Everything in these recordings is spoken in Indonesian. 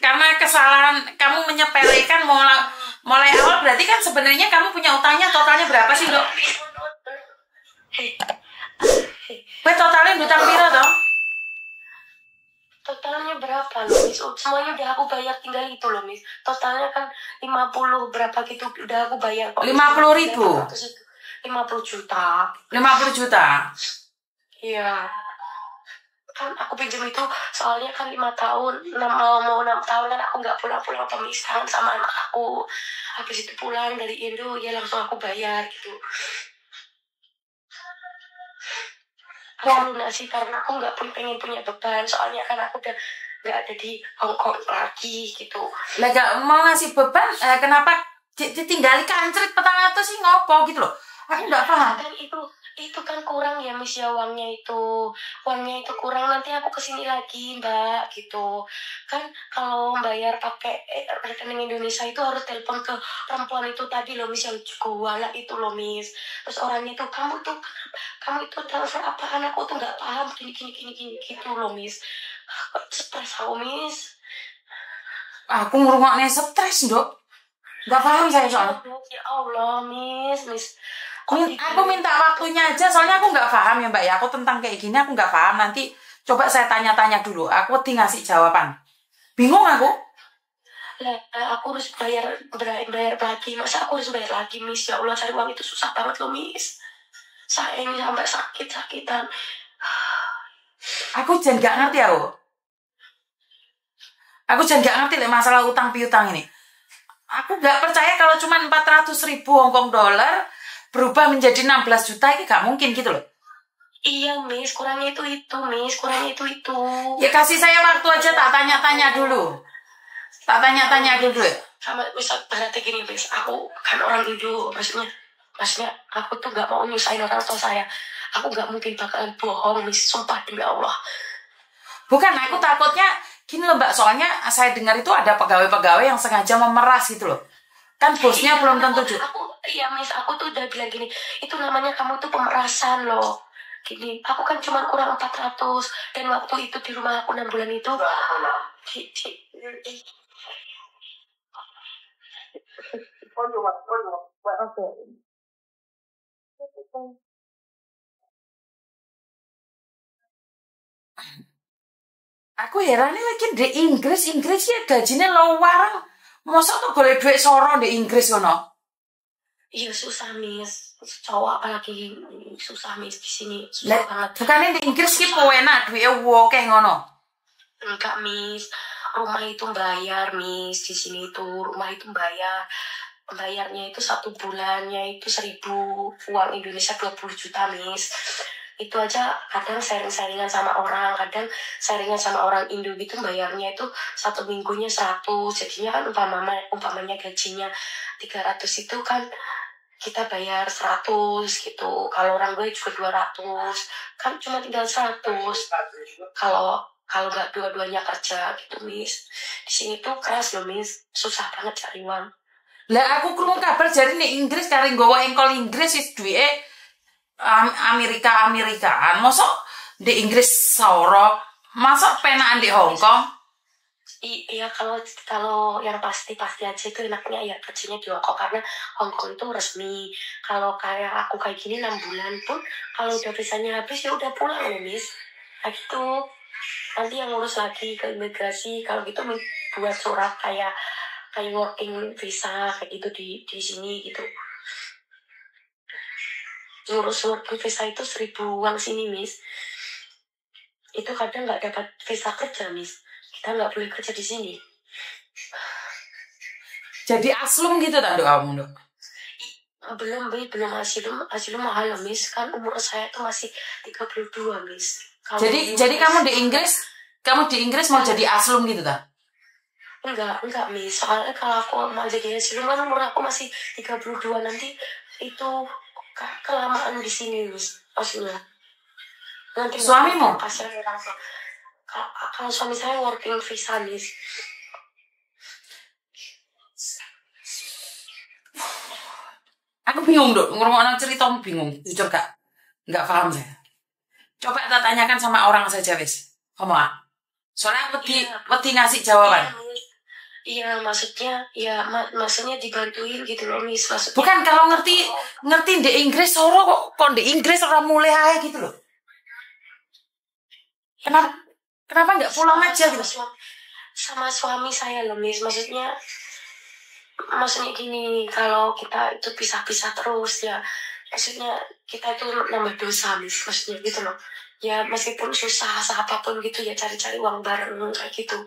karena kesalahan kamu menyepelekan mulai awal, berarti kan sebenarnya kamu punya utangnya totalnya berapa sih, Dok? Kowe totalnya utang piro toh? Totalnya berapa loh, Miss? Semuanya udah aku bayar, tinggal itu loh, Miss. Totalnya kan 50 berapa gitu udah aku bayar kok. 50.000. 50 juta. 50 juta. Iya. Kan aku pinjam itu soalnya kan 5 tahun, mau 6 tahun kan aku nggak pulang-pulang pemisahan sama anak aku. Habis itu pulang dari Indo ya langsung aku bayar gitu. Aku lunasi karena aku nggak pengen punya beban, soalnya kan aku udah nggak ada di Hong Kong lagi gitu. Lah gak mau ngasih beban, kenapa ditinggali kancret petang atau sih ngopo gitu loh? Aku nggak paham. Kan itu kan kurang ya, Miss, ya uangnya itu kurang, nanti aku kesini lagi Mbak gitu kan. Kalau bayar pakai rekening Indonesia itu harus telepon ke perempuan itu tadi loh, Miss, yang jualan itu loh, Miss. Terus orangnya tuh kamu itu transfer apaan, aku tuh nggak paham gini gitu loh, Miss. Stres aku, Miss. Aku ngurungoknya stres, Dok. Nggak paham saya soalnya. Ya Allah, Miss. Aku minta waktunya aja, soalnya aku nggak paham ya Mbak ya. Aku tentang kayak gini aku nggak paham. Nanti coba saya tanya-tanya dulu. Aku ngasih jawaban. Bingung aku. Lah, aku harus bayar lagi. Masa aku harus bayar lagi, Miss? Ya Allah, cari uang itu susah banget loh, Miss. Saya ini sampai sakit-sakitan. Aku jangan nggak ngerti aku. Aku jangan nggak ngerti masalah utang piutang ini. Aku nggak percaya kalau cuma 400.000 Hongkong dolar berubah menjadi 16 juta, ini gak mungkin gitu loh. Iya, Miss, kurangnya itu, Miss, kurangnya itu. Ya kasih saya waktu aja, tak tanya-tanya dulu. Sama, misal berarti gini, Miss, aku kan orang Indo, maksudnya aku tuh gak mau nyusahin orang tua saya. Aku gak mungkin bakalan bohong, Miss, sumpah demi Allah. Bukan, aku takutnya gini loh Mbak, soalnya saya dengar itu ada pegawai-pegawai yang sengaja memeras gitu loh. Kan bosnya belum tentu juga. Iya, Miss, aku tuh udah bilang gini, itu namanya kamu tuh pemerasan loh. Gini, aku kan cuma kurang 400, dan waktu itu di rumah aku 6 bulan itu. Aku herannya lagi di Inggris ya gajinya luar. Masa tuh boleh duit soro di Inggris kono? Iya susah, Miss. Cowok apalagi susah, Miss, di sini. Susah banget. Bukannya di Inggris ki enak duitnya woke ngono. Enggak, Miss. Rumah itu bayar, Miss. Di sini itu rumah itu bayar. Bayarnya itu 1 bulannya itu 1.000 uang Indonesia 20 juta, Miss. Itu aja kadang sharing-sharingan sama orang, kadang sharingan sama orang Indo gitu, bayarnya itu 1 minggunya 100. Jadinya kan umpamanya gajinya 300 itu kan kita bayar 100 gitu. Kalau orang gue juga 200, kan cuma tinggal 100. Kalau nggak dua-duanya kerja gitu, Miss. Di sini tuh keras loh, Miss. Susah banget cari uang. Lah aku krungu kabar jare ning Inggris kare nggawa engkol Inggris wis duwike Amerikaan. Mosok di Inggris soro, mosok penakan di Hong Kong. Iya, kalau yang pasti aja itu enaknya ya kerjanya di Hong Kong, karena Hong Kong itu resmi. Kalau kayak aku kayak gini 6 bulan pun kalau udah visanya habis ya udah pulang loh, Miss. Nah gitu. Nanti yang ngurus lagi ke imigrasi, kalau gitu buat surat kayak working visa kayak gitu di sini gitu. Ngurus working visa itu 1.000 uang sini, Miss. Itu kadang nggak dapat visa kerja, Miss. Kita nggak boleh kerja di sini. Jadi aslum gitu tak Dok kamu, Dok? Belum asilum mahal loh, Miss. Kan umur saya tuh masih 32, Miss. Jadi kamu di Inggris mau jadi aslum gitu tak? Enggak, Miss. Soalnya kalau aku mau jadi asilum kan umur aku masih 32, nanti itu kelamaan di sini, Miss. Maksudnya. Nanti suamimu? Kalau suami saya working visa, Miss. Aku bingung, Dok. Ngomong ceritamu bingung. Jujur gak? Nggak paham saya. Coba kita tanyakan sama orang saja, wis. Ngomong. Soalnya aku wedi ngasih jawaban. Iya, maksudnya ya maksudnya dibantuin gitu loh, Miss. Maksudnya Bukan kalau ngerti di Inggris soro kok di Inggris orang mulai aja gitu loh. Kenapa nggak pulang aja gitu? Sama suami saya loh, Miss. Maksudnya gini, kalau kita itu pisah-pisah terus ya, maksudnya kita itu nambah dosa, Miss. Maksudnya gitu loh. Ya meskipun susah apapun gitu ya, cari-cari uang bareng kayak gitu.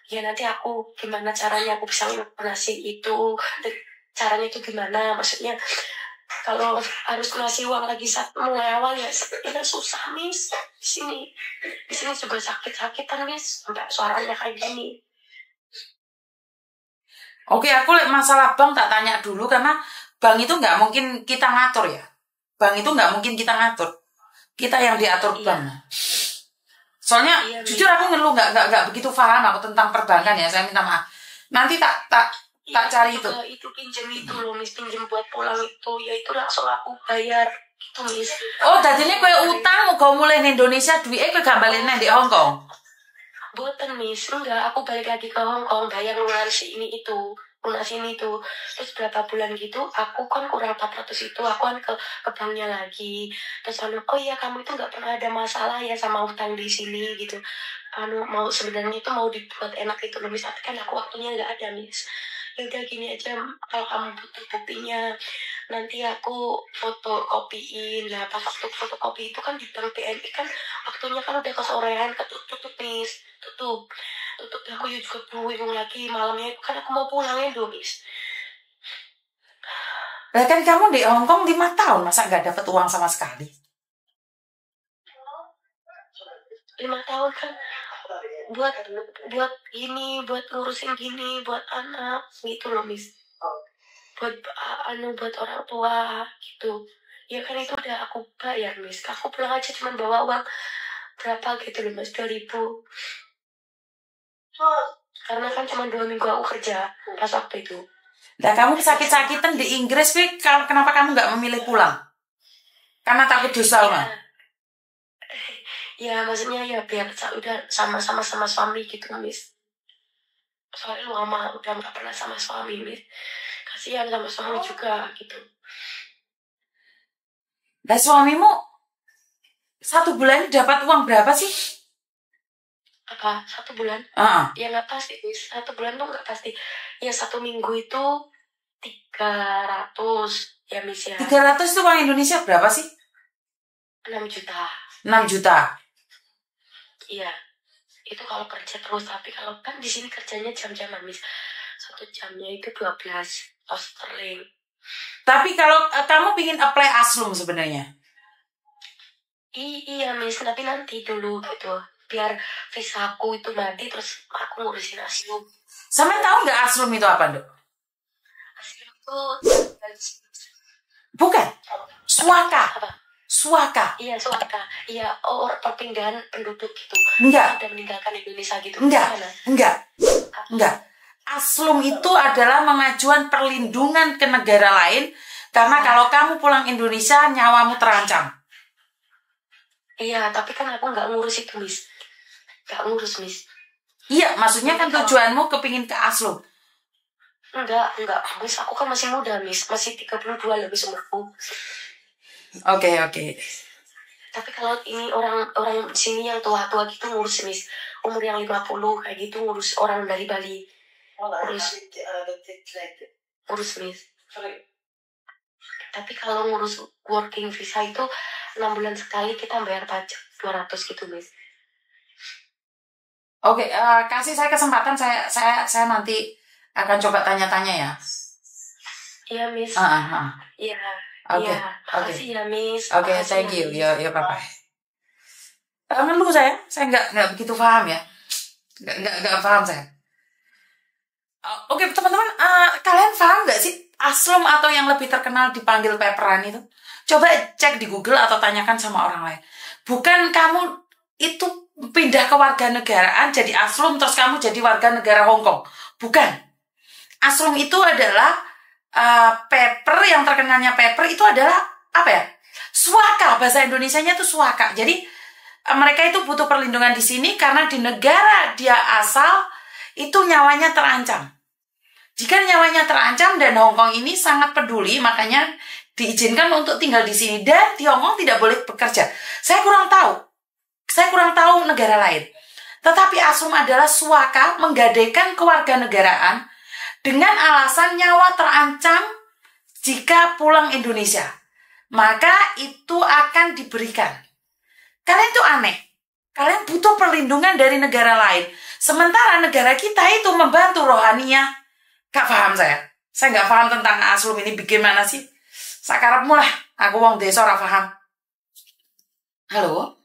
Ya nanti aku gimana caranya aku bisa ngasih itu, caranya itu gimana, maksudnya kalau harus ngasih uang lagi saat mulai awal ya susah, Miss. Di sini juga sakit-sakitan, Miss, sampai suaranya kayak gini. Oke, aku masalah bank tak tanya dulu karena bank itu nggak mungkin kita ngatur ya. Bank itu nggak mungkin kita ngatur. Kita yang diatur bank. Soalnya jujur aku ngeluh nggak begitu paham aku tentang perbankan ya. Saya minta maaf. Nanti tak cari itu. Itu pinjam itu loh, Miss, pinjam buat pulang itu, ya itu langsung aku bayar gitu, Miss. Oh, tadinya kayak utang mau mulai di Indonesia duitnya kayak gambalin di Hong Kong. Buatan, Miss, enggak, aku balik lagi ke Hong Kong bayar lunasi ini itu, terus berapa bulan gitu aku kan kurang 400 itu, aku kan ke banknya lagi, terus oh iya kamu itu nggak pernah ada masalah ya sama utang di sini gitu, mau sebenarnya itu mau dibuat enak itu loh, Miss, tapi kan aku waktunya nggak ada, Miss. Ya udah gini aja, kalau kamu butuh buktinya nanti aku fotokopiin. Nah pas waktu fotokopi itu kan di bank BNI kan waktunya kan udah kesorean, tutup, Miss, tutup aku juga bingung lagi malamnya itu kan aku mau pulangin dong, Miss. Lah kan kamu di Hong Kong 5 tahun masa nggak dapat uang sama sekali? 5 tahun kan buat gini, buat ngurusin gini, buat anak gitu loh, Miss. Buat orang tua gitu. Ya kan itu udah aku bayar, Miss. Aku pulang aja cuma bawa uang berapa gitu loh, Mas, 2.000. Karena kan cuma 2 minggu aku kerja pas waktu itu. Nah kamu sakit-sakitan di Inggris, kenapa kamu nggak memilih pulang? Karena takut dosa, mah. Ya maksudnya ya biar udah sama-sama suami gitu, Miss. Soalnya lama udah nggak pernah sama suami, Miss. Kasihan sama suami juga gitu. Nah suamimu 1 bulan dapat uang berapa sih? Apa 1 bulan? Ya nggak pasti, Miss. 1 bulan tuh nggak pasti. Ya 1 minggu itu 300 ya, Miss ya. 300 itu uang Indonesia berapa sih? 6 juta. 6 juta. Iya. Itu kalau kerja terus, tapi kalau kan di sini kerjanya jam-jaman, Miss. 1 jamnya itu 12 sterling. Tapi kalau kamu pingin apply Aslum sebenarnya? Iya, Miss, tapi nanti dulu gitu. Biar visaku itu mati terus aku ngurusin Aslum. Sampai tahu nggak Aslum itu apa, Dok? Aslum itu bukan. Suaka. Apa? Suaka. Iya, Suaka. Iya, perpindahan penduduk gitu. Enggak. Udah meninggalkan Indonesia gitu. Enggak. Aslum itu adalah mengajukan perlindungan ke negara lain karena kalau kamu pulang Indonesia nyawamu terancam. Iya, tapi kan aku nggak ngurus itu, Miss. Nggak ngurus, Miss. Iya, maksudnya kan tujuanmu kepingin ke Aslum. Enggak, Miss. Aku kan masih muda, Miss. Masih 32 lebih umurku. Oke. Tapi kalau ini orang sini yang tua-tua gitu ngurus, Miss. Umur yang 50 kayak gitu ngurus orang dari Bali. Ngurus, Miss. Tapi kalau ngurus working visa itu 6 bulan sekali kita bayar pajak 200 gitu, Miss. Oke, kasih saya kesempatan, saya nanti akan coba tanya-tanya ya. Iya, Miss. Iya. Oke. Makasih ya, Miss. Oke, thank you. Ya, bye-bye. Ngeluh saya nggak begitu paham ya. Nggak paham saya. Oke, teman-teman, kalian paham nggak sih Aslum atau yang lebih terkenal dipanggil Peperan itu? Coba cek di Google atau tanyakan sama orang lain. Bukan kamu itu pindah ke warga negaraan jadi Aslum terus kamu jadi warga negara Hong Kong. Bukan. Aslum itu adalah Pepper, yang terkenalnya Pepper itu adalah apa ya? Suaka, bahasa Indonesianya itu suaka. Jadi mereka itu butuh perlindungan di sini karena di negara dia asal itu nyawanya terancam. Jika nyawanya terancam dan Hong Kong ini sangat peduli, makanya diizinkan untuk tinggal di sini dan di Hong Kong tidak boleh bekerja. Saya kurang tahu negara lain. Tetapi Asrum adalah suaka menggadaikan kewarganegaraan dengan alasan nyawa terancam jika pulang Indonesia. Maka itu akan diberikan. Kalian itu aneh. Kalian butuh perlindungan dari negara lain. Sementara negara kita itu membantu rohaninya. Gak paham saya. Saya gak paham tentang Asrum ini bagaimana sih. Sakarepmu lah. Aku wong desa ora paham. Halo?